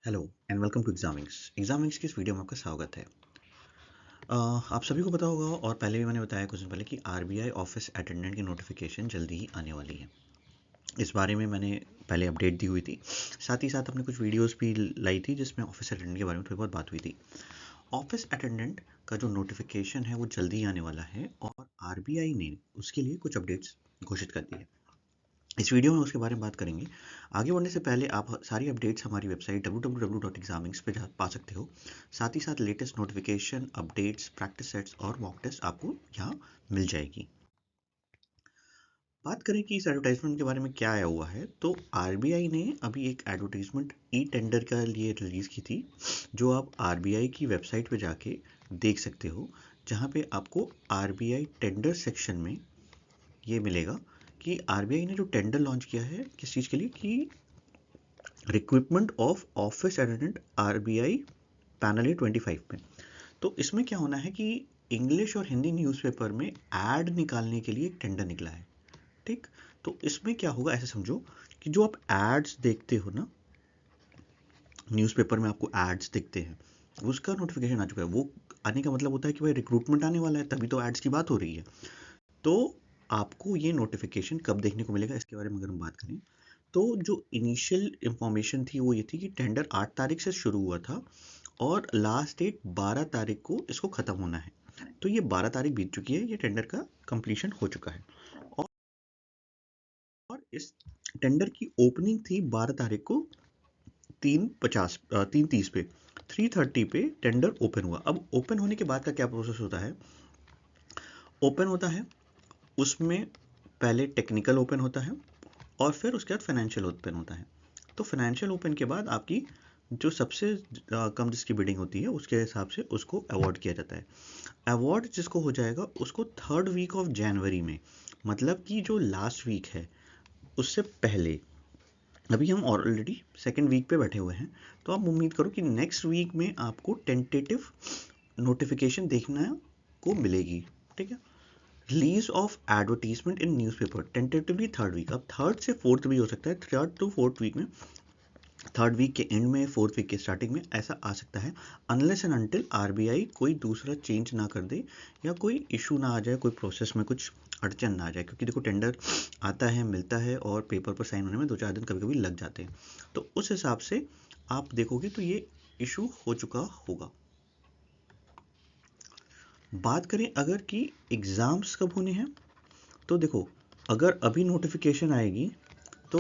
Hello and welcome to एग्जामिंग्स की इस video में आपका स्वागत है। आप सभी को पता होगा और पहले भी मैंने बताया कुछ दिन पहले कि आरबीआई ऑफिस अटेंडेंट की नोटिफिकेशन जल्दी ही आने वाली है। इस बारे में मैंने पहले अपडेट दी हुई थी, साथ ही साथ अपने कुछ वीडियोस भी लाई थी जिसमें ऑफिस अटेंडेंट के बारे में थोड़ी बहुत बात हुई थी। ऑफिस अटेंडेंट का जो नोटिफिकेशन है वो जल्दी आने वाला है और आरबीआई ने उसके लिए कुछ अपडेट्स घोषित कर दी है। इस वीडियो में उसके बारे में बात करेंगे। आगे बढ़ने से पहले आप सारी अपडेट्स हमारी वेबसाइट www.examings पे पा सकते हो। साथ ही साथ latest notification, updates, practice sets और मॉक टेस्ट आपको यहाँ मिल जाएगी। बात करें कि इस एडवर्टाइजमेंट के बारे में क्या आया हुआ है, तो आरबीआई ने अभी एक एडवर्टाइजमेंट ई टेंडर के लिए रिलीज की थी, जो आप आरबीआई की वेबसाइट पे जाके देख सकते हो, जहाँ पे आपको आरबीआई टेंडर सेक्शन में ये मिलेगा कि आरबीआई ने जो टेंडर लॉन्च किया है किस चीज़ के लिए, कि recruitment of office attendant RBI panel 25 में। तो इसमें क्या होना है कि इंग्लिश और हिंदी न्यूज़पेपर में एड निकालने के लिए एक टेंडर निकला है। ठीक, तो इसमें क्या होगा, ऐसे समझो कि जो आप एड्स देखते हो ना, न्यूज़पेपर में आपको एड्स दिखते हैं, उसका नोटिफिकेशन आ चुका है। वो आने का मतलब होता है कि भाई रिक्रूटमेंट आने वाला है, तभी तो एड्स की बात हो रही है। तो आपको ये नोटिफिकेशन कब देखने को मिलेगा, इसके बारे में अगर हम बात करें तो जो इनिशियल इंफॉर्मेशन थी वो ये थी कि टेंडर 8 तारीख से शुरू हुआ था और लास्ट डेट 12 तारीख को इसको ख़त्म होना है। तो ये 12 तारीख बीत चुकी है, ये टेंडर का कंप्लीशन हो चुका है। और इस टेंडर की ओपनिंग थी 12 तारीख को 3:30 पे। 3:30 पे टेंडर ओपन हुआ। अब ओपन होने के बाद का क्या प्रोसेस होता है, ओपन होता है उसमें पहले टेक्निकल ओपन होता है और फिर उसके बाद फाइनेंशियल ओपन होता है। तो फाइनेंशियल ओपन के बाद आपकी जो सबसे कम जिसकी बिडिंग होती है उसके हिसाब से उसको अवार्ड किया जाता है। अवार्ड जिसको हो जाएगा उसको 3rd वीक ऑफ जनवरी में, मतलब कि जो लास्ट वीक है उससे पहले, अभी हम ऑलरेडी 2nd वीक पे बैठे हुए हैं, तो आप उम्मीद करो कि नेक्स्ट वीक में आपको टेंटेटिव नोटिफिकेशन देखना को मिलेगी। ठीक है, release of advertisement in newspaper tentatively 3rd week. अब 3rd से 4th भी हो सकता है, 3rd to 4th वीक में, 3rd वीक के एंड में, 4th वीक के स्टार्टिंग में ऐसा आ सकता है, अनलेस एंड अनटिल आरबीआई कोई दूसरा चेंज ना कर दे या कोई इशू ना आ जाए, कोई प्रोसेस में कुछ अड़चन ना आ जाए। क्योंकि देखो टेंडर आता है, मिलता है और पेपर पर साइन होने में 2-4 दिन कभी कभी लग जाते हैं। तो उस हिसाब से आप देखोगे तो ये इशू हो चुका होगा। बात करें अगर कि एग्ज़ाम्स कब होने हैं, तो देखो अगर अभी नोटिफिकेशन आएगी तो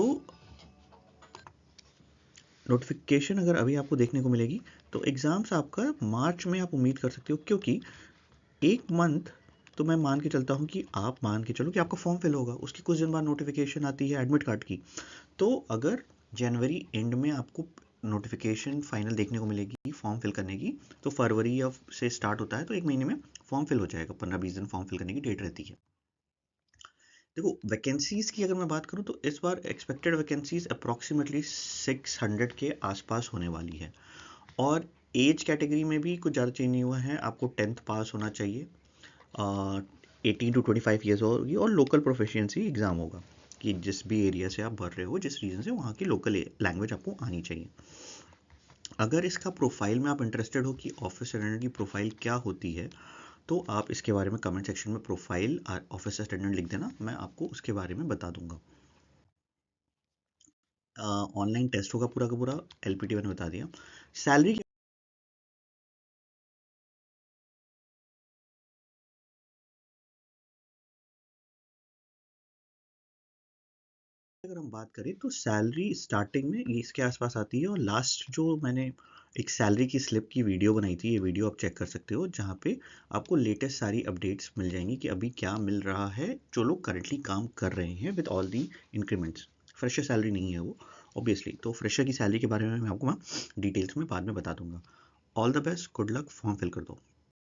नोटिफिकेशन अगर अभी आपको देखने को मिलेगी तो एग्ज़ाम्स आपका मार्च में आप उम्मीद कर सकते हो। क्योंकि एक मंथ तो मैं मान के चलता हूँ कि आप मान के चलो कि आपका फॉर्म फिल होगा, उसकी कुछ दिन बाद नोटिफिकेशन आती है एडमिट कार्ड की। तो अगर जनवरी एंड में आपको नोटिफिकेशन फाइनल देखने को मिलेगी फॉर्म फिल करने की, तो फरवरी से स्टार्ट होता है, तो 1 महीने में फॉर्म फिल हो जाएगा। 15-20 दिन फॉर्म फिल करने की डेट रहती है। देखो वैकेंसीज की अगर मैं बात करूं तो इस बार एक्सपेक्टेड वैकेंसीज अप्रॉक्सीमेटली 600 के आसपास होने वाली है। और एज कैटेगरी में भी कुछ ज़्यादा चेंज नहीं हुआ है, आपको 10th पास होना चाहिए, 18 to 25 ईयर्स होगी और लोकल प्रोफिशिएंसी एग्ज़ाम होगा कि जिस भी एरिया से आप भर रहे हो, जिस रीजन से, वहाँ की लोकल लैंग्वेज आपको आनी चाहिए। अगर इसका प्रोफाइल में आप इंटरेस्टेड हो कि ऑफिस अटेंडेंट की प्रोफाइल क्या होती है, तो आप इसके बारे में कमेंट सेक्शन में प्रोफाइल ऑफिस अटेंडेंट लिख देना, मैं आपको उसके बारे में बता दूंगा। ऑनलाइन टेस्ट होगा पूरा का पूरा, एलपीटी मैंने बता दिया। सैलरी अगर हम बात करें तो सैलरी स्टार्टिंग में इसके आसपास आती है, और लास्ट जो मैंने एक सैलरी की स्लिप की वीडियो बनाई थी, ये वीडियो आप चेक कर सकते हो, जहाँ पे आपको लेटेस्ट सारी अपडेट्स मिल जाएंगी कि अभी क्या मिल रहा है जो लोग करेंटली काम कर रहे हैं with all the increments. Fresher salary नहीं है वो ऑब्वियसली, तो फ्रेशर की सैलरी के बारे में मैं आपको डिटेल्स में बाद में बता दूंगा। All the best, good luck, form fill कर दो।